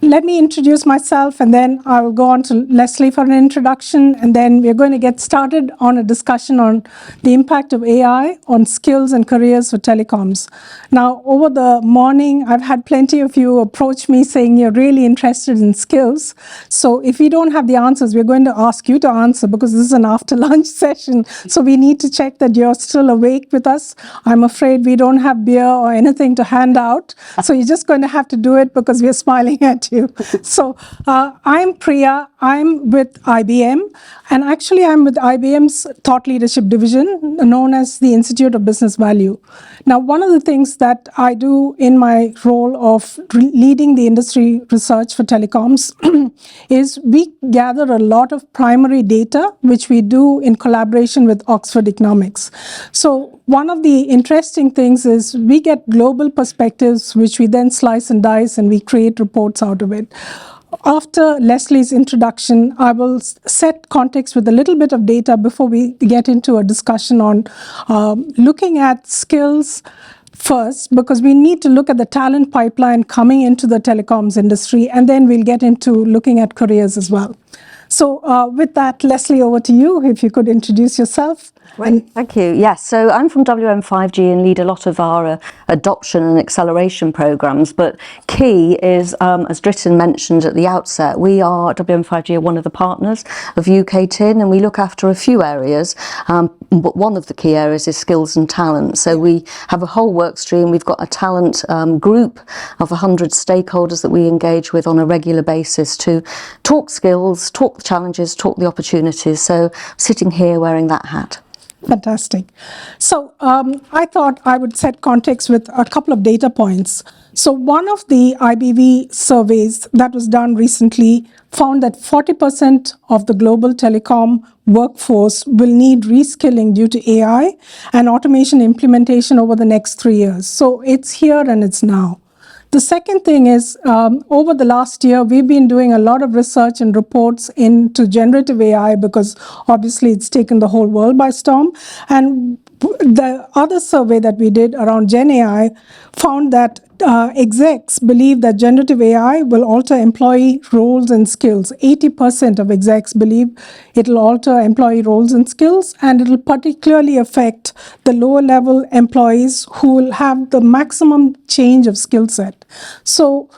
let me introduce myself, and then I will go on to Leslie for an introduction, and then we're going to get started on a discussion on the impact of AI on skills and careers for telecoms. Now, over the morning, I've had plenty of you approach me saying you're really interested in skills. So if we don't have the answers, we're going to ask you to answer, because this is an after-lunch session. So we need to check that you're still awake with us. I'm afraid we don't have beer or anything to hand out. So you're just going to have to do it because we're smiling at you. So I'm Priya. I'm with IBM. And actually, I'm with IBM's Thought Leadership Division, known as the Institute of Business Value. Now, one of the things that I do in my role of leading the industry research for telecoms is we gather a lot of primary data, which we do in collaboration with Oxford Economics. So one of the interesting things is we get global perspectives, which we then slice and dice, and we create reports out of it. After Leslie's introduction, I will set context with a little bit of data before we get into a discussion on looking at skills first, because we need to look at the talent pipeline coming into the telecoms industry, and then we'll get into looking at careers as well. So with that, Leslie, over to you, if you could introduce yourself. Right. Thank you. Yes, so I'm from WM5G and lead a lot of our adoption and acceleration programs. But key is, as Dritin mentioned at the outset, we are, WM5G are one of the partners of UKTIN, and we look after a few areas. But one of the key areas is skills and talent. So we have a whole work stream. We've got a talent group of 100 stakeholders that we engage with on a regular basis to talk skills, talk the challenges, talk the opportunities. So sitting here wearing that hat. Fantastic. So I thought I would set context with a couple of data points. So one of the IBV surveys that was done recently found that 40% of the global telecom workforce will need reskilling due to AI and automation implementation over the next 3 years. So it's here and it's now. The second thing is, over the last year, we've been doing a lot of research and reports into generative AI, because obviously it's taken the whole world by storm. And the other survey that we did around Gen AI found that execs believe that generative AI will alter employee roles and skills. 80% of execs believe it'll alter employee roles and skills, and it'll particularly affect the lower level employees who will have the maximum change of skill set. So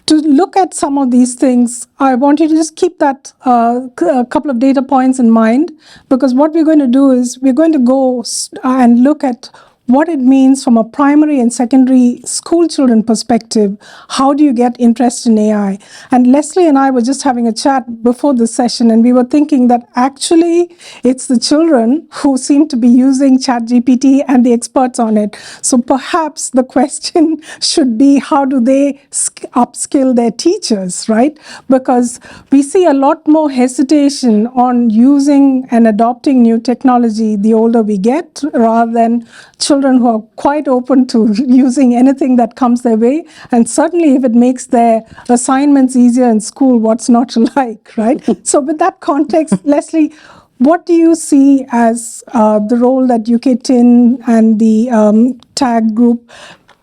to look at some of these things, I want you to just keep that a couple of data points in mind, because what we're going to do is we're going to go and look at what it means from a primary and secondary school children perspective. How do you get interest in AI? And Leslie and I were just having a chat before this session, and we were thinking that actually it's the children who seem to be using ChatGPT and the experts on it. So perhaps the question should be, how do they upskill their teachers, right? Because we see a lot more hesitation on using and adopting new technology the older we get, rather than children who are quite open to using anything that comes their way. And certainly if it makes their assignments easier in school, what's not to like, right? So with that context, Leslie, what do you see as the role that UKTIN and the TAG group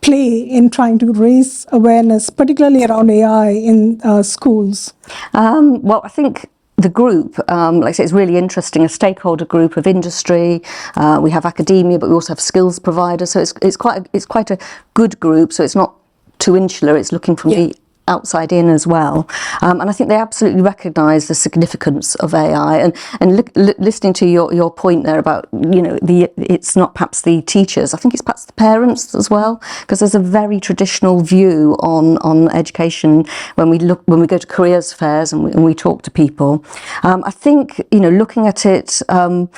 play in trying to raise awareness, particularly around AI in schools? Well, I think the group, like I say, it's really interesting, a stakeholder group of industry. We have academia, but we also have skills providers. So it's quite a good group. So it's not too insular. It's looking from the outside in as well, and I think they absolutely recognise the significance of AI. And listening to your point there about, you know, it's not perhaps the teachers. I think it's perhaps the parents as well, because there's a very traditional view on education when we go to careers fairs and we talk to people. I think, you know, looking at it from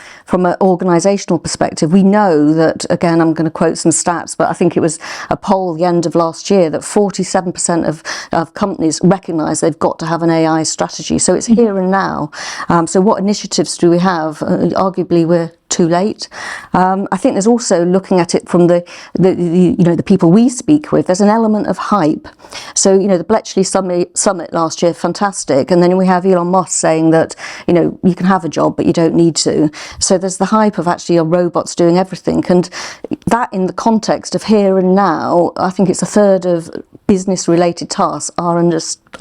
an organisational perspective, we know that, again, I'm going to quote some stats, but I think it was a poll at the end of last year that 47% of companies recognise they've got to have an AI strategy. So it's here and now. So what initiatives do we have? Arguably, we're too late. I think there's also, looking at it from the people we speak with, there's an element of hype. So, you know, the Bletchley Summit last year, fantastic. And then we have Elon Musk saying that, you know, you can have a job, but you don't need to. So there's the hype of actually a robots doing everything. And that, in the context of here and now, I think it's a third of business-related tasks are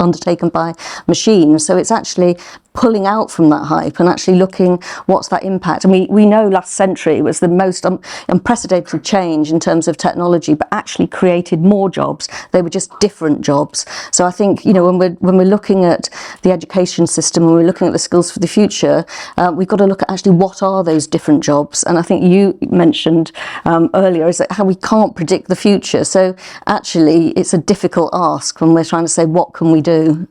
undertaken by machines. So it's actually pulling out from that hype and actually looking what's that impact. And we know last century was the most unprecedented change in terms of technology, but actually created more jobs. They were just different jobs. So I think, you know, when we're looking at the education system, when we're looking at the skills for the future, we've got to look at actually what are those different jobs. And I think you mentioned earlier is that how we can't predict the future. So actually it's a difficult ask when we're trying to say, what can we do?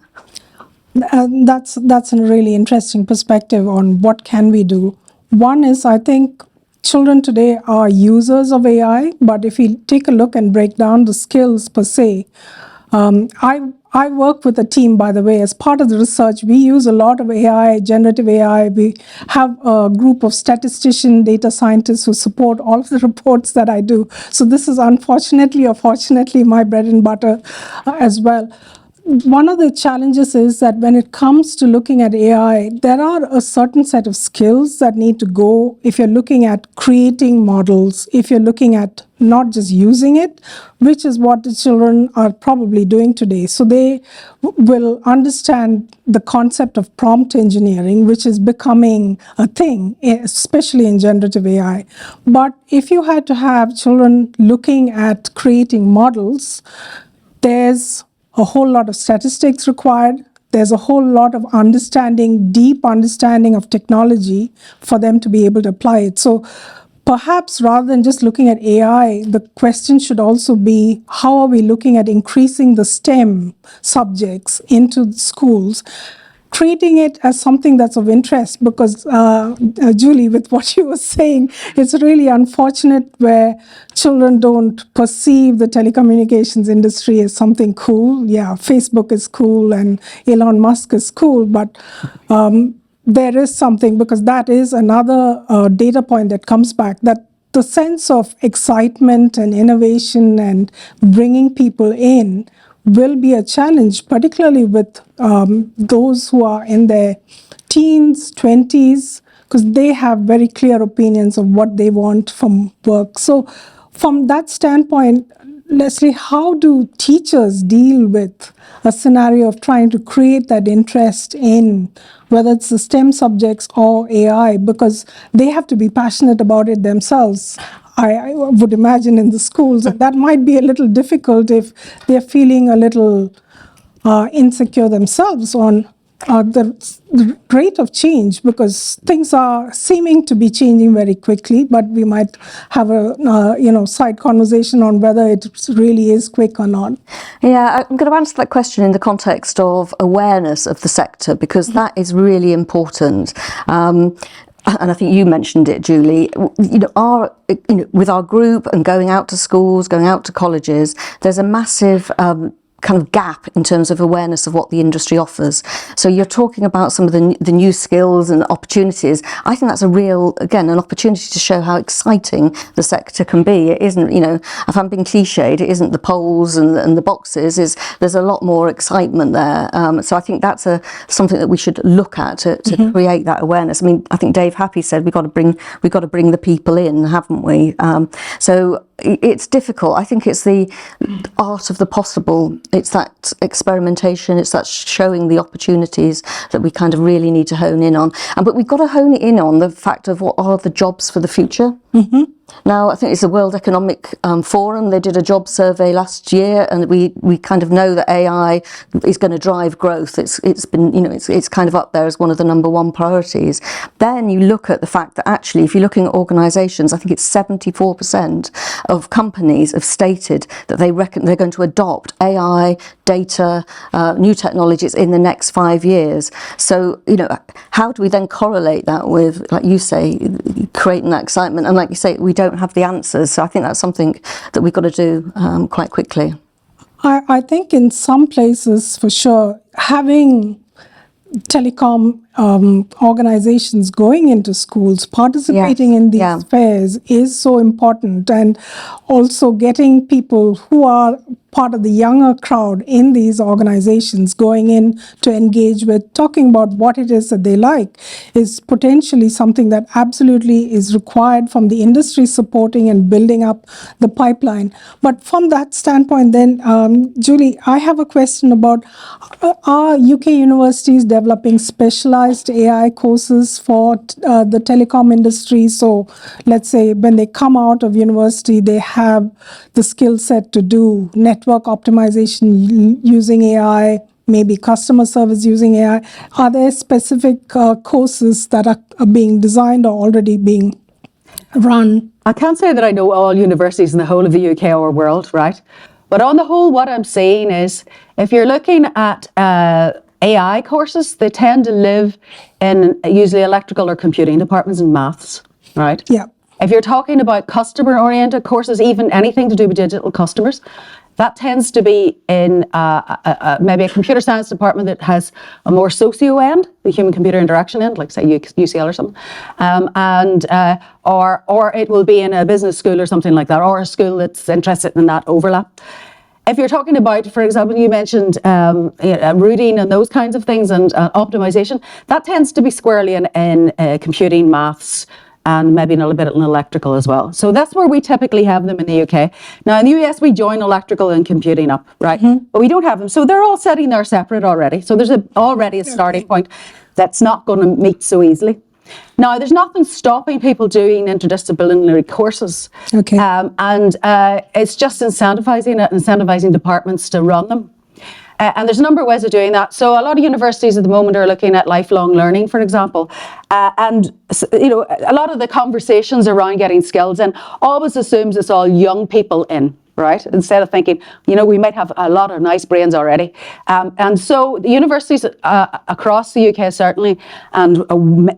That's a really interesting perspective on what can we do. One is, I think children today are users of AI, but if we take a look and break down the skills per se, I work with a team, by the way, as part of the research. We use a lot of AI, generative AI. We have a group of statistician, data scientists who support all of the reports that I do. So this is unfortunately or fortunately my bread and butter as well. One of the challenges is that when it comes to looking at AI, there are a certain set of skills that need to go if you're looking at creating models, if you're looking at not just using it, which is what the children are probably doing today. So they will understand the concept of prompt engineering, which is becoming a thing, especially in generative AI. But if you had to have children looking at creating models, there's a whole lot of statistics required. There's a whole lot of understanding, deep understanding of technology for them to be able to apply it. So perhaps rather than just looking at AI, the question should also be, how are we looking at increasing the STEM subjects into schools, treating it as something that's of interest? Because, Julie, with what you were saying, it's really unfortunate where children don't perceive the telecommunications industry as something cool. Yeah, Facebook is cool and Elon Musk is cool, but there is something, because that is another data point that comes back, that the sense of excitement and innovation and bringing people in will be a challenge, particularly with those who are in their teens, 20s, because they have very clear opinions of what they want from work. So from that standpoint, Leslie, how do teachers deal with a scenario of trying to create that interest in whether it's the STEM subjects or AI, because they have to be passionate about it themselves? I would imagine in the schools that might be a little difficult if they're feeling a little insecure themselves on the rate of change, because things are seeming to be changing very quickly, but we might have a side conversation on whether it really is quick or not. Yeah, I'm going to answer that question in the context of awareness of the sector, because that is really important. And I think you mentioned it, Julie. With our group and going out to schools, going out to colleges, there's a massive kind of gap in terms of awareness of what the industry offers. So you're talking about some of the new skills and opportunities. I think that's an opportunity to show how exciting the sector can be. It isn't, if I'm being cliched, it isn't the polls and the boxes. There's a lot more excitement there. So I think that's something that we should look at to create that awareness. I mean, I think Dave Happy said we've got to bring the people in, haven't we? So it's difficult. I think it's the art of the possible. It's that experimentation. It's that showing the opportunities that we kind of really need to hone in on. But we've got to hone in on the fact of what are the jobs for the future. Mm-hmm. Now, I think it's the World Economic Forum. They did a job survey last year, and we kind of know that AI is going to drive growth. It's been, it's kind of up there as one of the number one priorities. Then you look at the fact that actually, if you're looking at organisations, I think it's 74% of companies have stated that they reckon they're going to adopt AI, data, new technologies in the next 5 years. So, how do we then correlate that with, like you say, creating that excitement? And like you say, we don't have the answers. So I think that's something that we've got to do quite quickly. I think in some places, for sure, having telecom organizations going into schools, participating in these fairs is so important, and also getting people who are part of the younger crowd in these organizations going in to engage with, talking about what it is that they like, is potentially something that absolutely is required from the industry supporting and building up the pipeline. But from that standpoint then, Julie, I have a question about, are UK universities developing specialized AI courses for the telecom industry? So let's say when they come out of university, they have the skill set to do network optimization using AI, maybe customer service using AI. Are there specific courses that are being designed or already being run? I can't say that I know all universities in the whole of the UK or world, right? But on the whole, what I'm saying is, if you're looking at AI courses, they tend to live in usually electrical or computing departments and maths, right? Yeah. If you're talking about customer-oriented courses, even anything to do with digital customers, that tends to be in maybe a computer science department that has a more socio end, the human-computer interaction end, like say UCL or something, or it will be in a business school or something like that, or a school that's interested in that overlap. If you're talking about, for example, you mentioned routing and those kinds of things and optimization, that tends to be squarely in computing, maths, and maybe a little bit in electrical as well. So that's where we typically have them in the UK. Now in the US, we join electrical and computing up, right? But we don't have them. So they're all sitting there separate already. So there's already a starting point that's not going to meet so easily. Now, there's nothing stopping people doing interdisciplinary courses. Okay. And it's just incentivizing departments to run them. And there's a number of ways of doing that. So a lot of universities at the moment are looking at lifelong learning, for example. And a lot of the conversations around getting skills in always assumes it's all young people in, right? Instead of thinking, we might have a lot of nice brains already. And so the universities across the UK certainly, and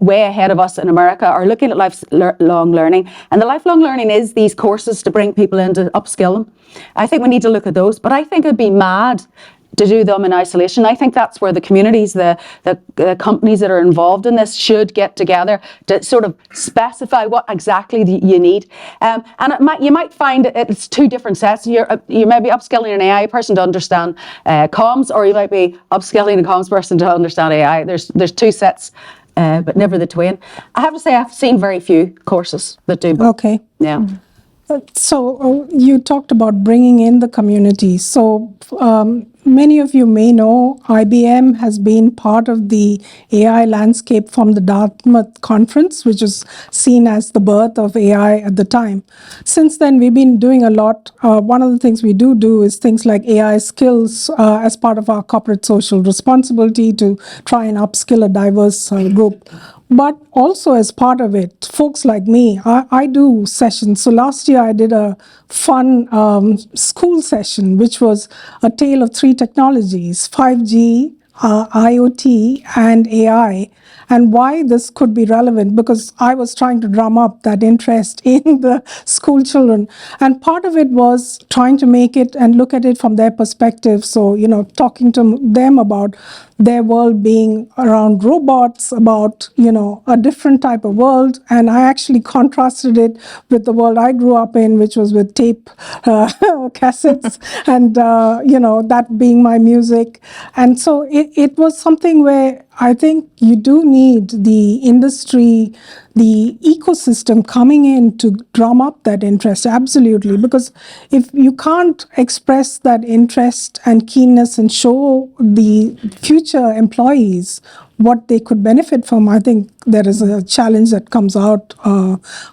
way ahead of us in America, are looking at lifelong learning. And the lifelong learning is these courses to bring people in to upskill them. I think we need to look at those. But I think it'd be mad to do them in isolation. I think that's where the communities, the companies that are involved in this should get together to sort of specify what exactly you need. And you might find it's two different sets. You may be upskilling an AI person to understand comms, or you might be upskilling a comms person to understand AI. There's two sets, but never the twain. I have to say I've seen very few courses that do both. Okay. Yeah. So you talked about bringing in the community. So many of you may know IBM has been part of the AI landscape from the Dartmouth conference, which is seen as the birth of AI at the time. Since then, we've been doing a lot. One of the things we do is things like AI skills as part of our corporate social responsibility to try and upskill a diverse group. But also as part of it, folks like me, I do sessions. So last year I did a fun school session, which was a tale of three technologies: 5G, IoT, and AI. And why this could be relevant, because I was trying to drum up that interest in the school children. And part of it was trying to make it and look at it from their perspective. So, talking to them about their world being around robots, about, a different type of world. And I actually contrasted it with the world I grew up in, which was with tape cassettes and, that being my music. And so it was something where I think you do need the industry, the ecosystem coming in to drum up that interest, absolutely. Because if you can't express that interest and keenness and show the future employees what they could benefit from, I think there is a challenge that comes out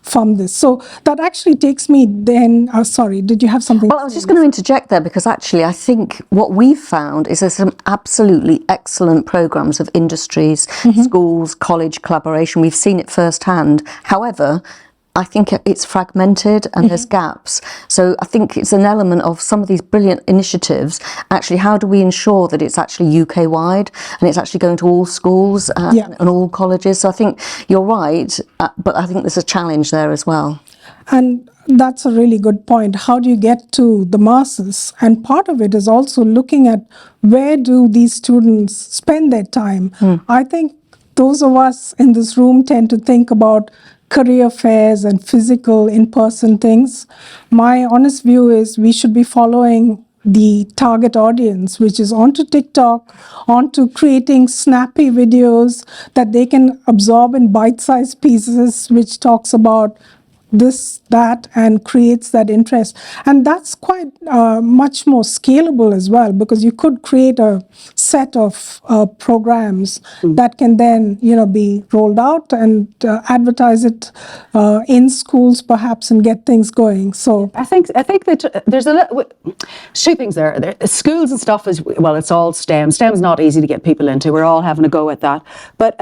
from this. So that actually takes me then, sorry, did you have something? Well, I was just going to interject there, because actually I think what we've found is there's some absolutely excellent programs of industries, schools, college collaboration. We've seen it firsthand. However, I think it's fragmented and there's gaps. So I think it's an element of some of these brilliant initiatives. Actually, how do we ensure that it's actually UK wide and it's actually going to all schools and all colleges? So I think you're right, but I think there's a challenge there as well. And that's a really good point. How do you get to the masses? And part of it is also looking at where do these students spend their time? I think those of us in this room tend to think about career fairs and physical in-person things. My honest view is we should be following the target audience, which is onto TikTok, onto creating snappy videos that they can absorb in bite-sized pieces, which talks about this, that, and creates that interest. And that's quite much more scalable as well, because you could create a set of programs that can then, be rolled out and advertise it in schools perhaps and get things going. So I think that there's two things there. Schools and stuff is, well, it's all STEM. STEM's not easy to get people into. We're all having a go at that. But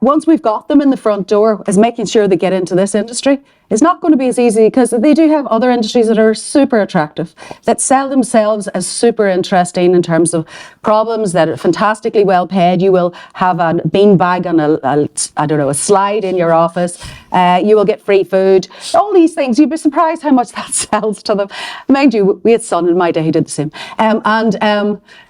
once we've got them in the front door, is making sure they get into this industry is not going to be as easy, because they do have other industries that are super attractive, that sell themselves as super interesting in terms of problems that are fantastically well paid. You will have a beanbag on a slide in your office. You will get free food. All these things, you'd be surprised how much that sells to them. Mind you, we had a son in my day who did the same.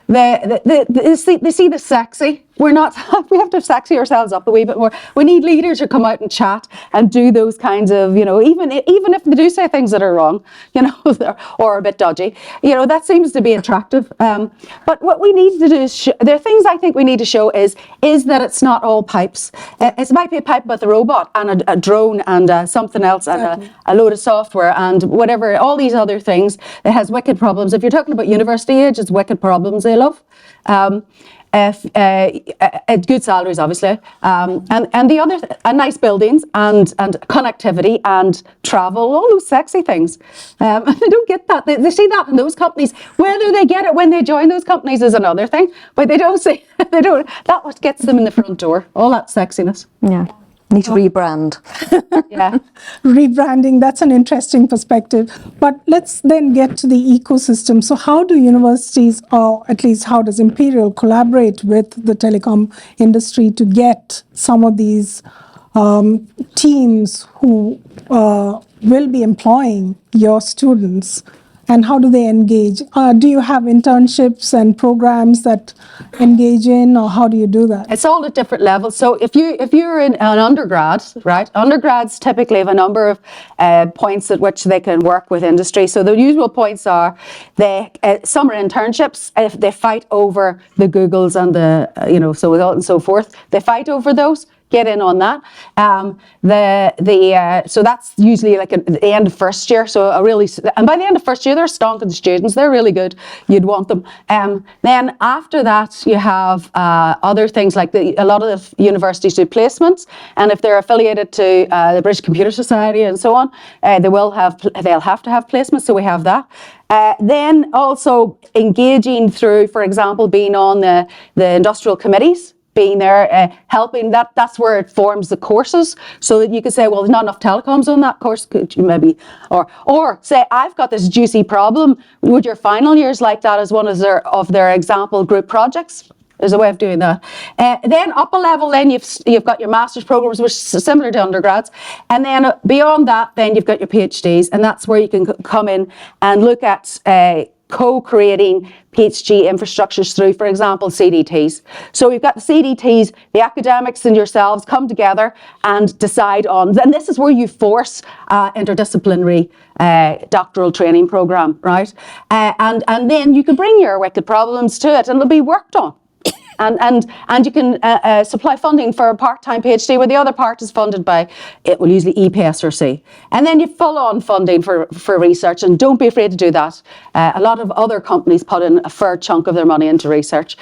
They see the sexy. We have to sexy ourselves up a wee bit more. We need leaders who come out and chat and do those kinds of, even if they do say things that are wrong, or a bit dodgy, that seems to be attractive. But what we need to do is, there are things I think we need to show is that it's not all pipes. It might be a pipe with a robot and a drone and something else and a load of software and whatever, all these other things. It has wicked problems. If you're talking about university age, it's wicked problems they love. Good salaries, obviously, and the other nice buildings and connectivity and travel, all those sexy things. They don't get that. They see that in those companies. Whether they get it when they join those companies is another thing, but they don't see. They don't. That's what gets them in the front door. All that sexiness. Yeah. Need to rebrand. Yeah. Rebranding, that's an interesting perspective. But let's then get to the ecosystem. So how do universities, or at least how does Imperial collaborate with the telecom industry to get some of these teams who will be employing your students? And how do they engage? Do you have internships and programs that engage in, or how do you do that? It's all at different levels. So if you're in an undergrad, right? Undergrads typically have a number of points at which they can work with industry. So the usual points are summer internships. If they fight over the Googles and the so on and so forth, they fight over those. Get in on that. So that's usually like at the end of first year. And by the end of first year, they're stonking the students. They're really good. You'd want them. Then after that, you have other things like a lot of universities do placements, and if they're affiliated to the British Computer Society and so on, they'll have to have placements. So we have that. Then also engaging through, for example, being on the industrial committees. Being there, helping, that's where it forms the courses, so that you could say, well, there's not enough telecoms on that course, could you maybe, or say, I've got this juicy problem, would your final years like that as one of their example group projects? There's a way of doing that. Then up a level, then you've got your master's programs, which is similar to undergrads, and then beyond that, then you've got your PhDs, and that's where you can come in and look at co-creating PhD infrastructures through, for example, CDTs. So we've got the CDTs, the academics and yourselves come together and decide on, and this is where you force interdisciplinary doctoral training program, right? And then you can bring your wicked problems to it and it'll be worked on. And you can supply funding for a part-time PhD, where the other part is funded by, it will usually EPS or C. And then you full-on funding for research, and don't be afraid to do that. A lot of other companies put in a fair chunk of their money into research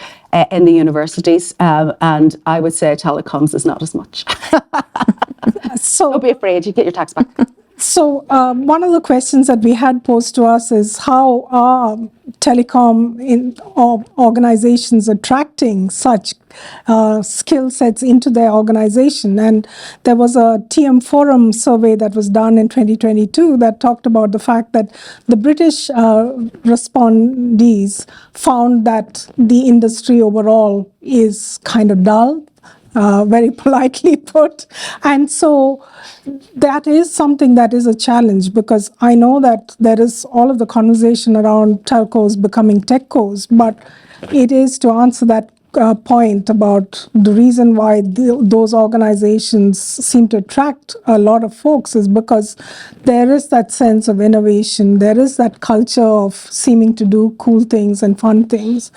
in the universities, and I would say telecoms is not as much. So don't be afraid, you get your tax back. So one of the questions that we had posed to us is how are telecom organizations attracting such skill sets into their organization? And there was a TM Forum survey that was done in 2022 that talked about the fact that the British respondees found that the industry overall is kind of dull. Very politely put. And so that is something that is a challenge, because I know that there is all of the conversation around telcos becoming techcos, but it is, to answer that point about the reason why those organizations seem to attract a lot of folks is because there is that sense of innovation. There is that culture of seeming to do cool things and fun things.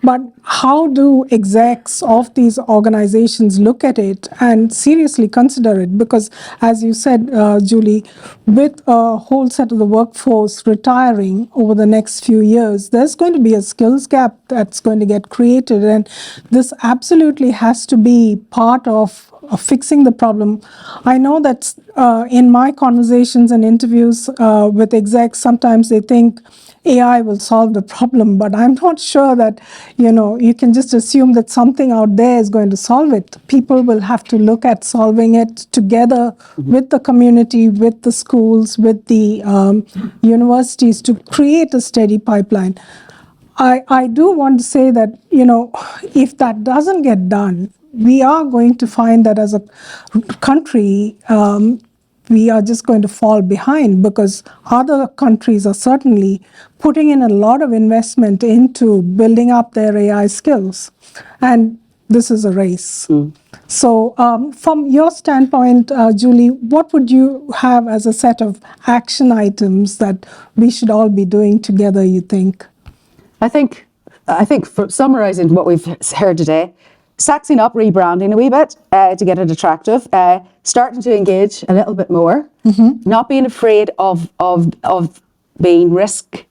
But how do execs of these organizations look at it and seriously consider it? Because as you said, Julie, with a whole set of the workforce retiring over the next few years, there's going to be a skills gap that's going to get created. And this absolutely has to be part of fixing the problem. I know that in my conversations and interviews with execs, sometimes they think AI will solve the problem, but I'm not sure that, you can just assume that something out there is going to solve it. People will have to look at solving it together with the community, with the schools, with the universities to create a steady pipeline. I do want to say that, if that doesn't get done, we are going to find that as a country, we are just going to fall behind because other countries are certainly putting in a lot of investment into building up their AI skills. And this is a race. So from your standpoint, Julie, what would you have as a set of action items that we should all be doing together, you think? I think for summarising what we've heard today, saxing up, rebranding a wee bit to get it attractive, starting to engage a little bit more, not being afraid of being risky.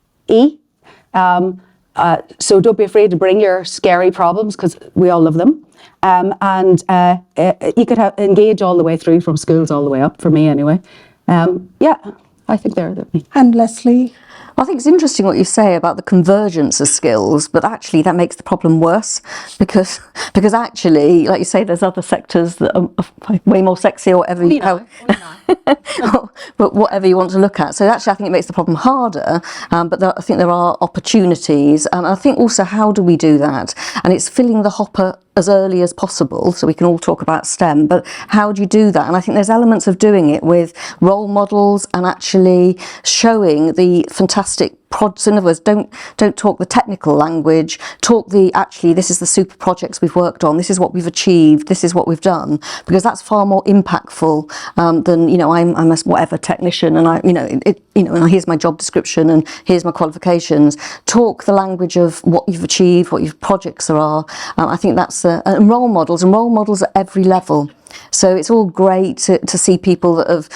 So don't be afraid to bring your scary problems because we all love them. And you could engage all the way through from schools all the way up, for me anyway. Yeah, I think they're. And Leslie? I think it's interesting what you say about the convergence of skills, but actually that makes the problem worse because actually, like you say, there's other sectors that are way more sexy or whatever. But whatever you want to look at. So actually, I think it makes the problem harder. But I think there are opportunities, and I think also how do we do that? And it's filling the hopper as early as possible, so we can all talk about STEM, but how do you do that? And I think there's elements of doing it with role models and actually showing the fantastic projects. In other words, don't talk the technical language, talk actually this is the super projects we've worked on, this is what we've achieved, this is what we've done, because that's far more impactful than, I'm a whatever technician and and here's my job description and here's my qualifications. Talk the language of what you've achieved, what your projects there are. I think that's and role models at every level. So it's all great to see people that have,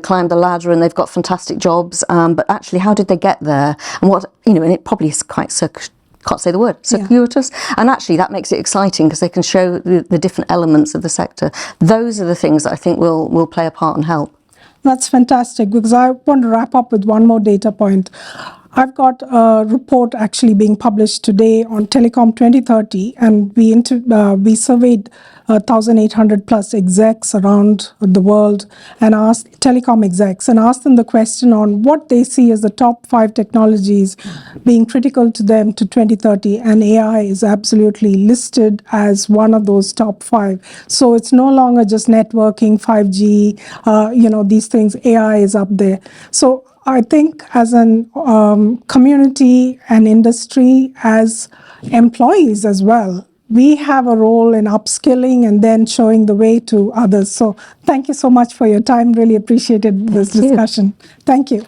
climbed the ladder and they've got fantastic jobs. But actually, how did they get there? And and it probably is quite can't say the word, circuitous. Yeah. And actually that makes it exciting because they can show the different elements of the sector. Those are the things that I think will play a part and help. That's fantastic, because I want to wrap up with one more data point. I've got a report actually being published today on Telecom 2030, and we surveyed 1,800 plus execs around the world and asked telecom execs and asked them the question on what they see as the top 5 technologies being critical to them to 2030, and AI is absolutely listed as one of those top 5. So it's no longer just networking, 5G, these things. AI is up there. So I think as an community and industry, as employees as well, we have a role in upskilling and then showing the way to others. So thank you so much for your time. Really appreciated this discussion. Thank you.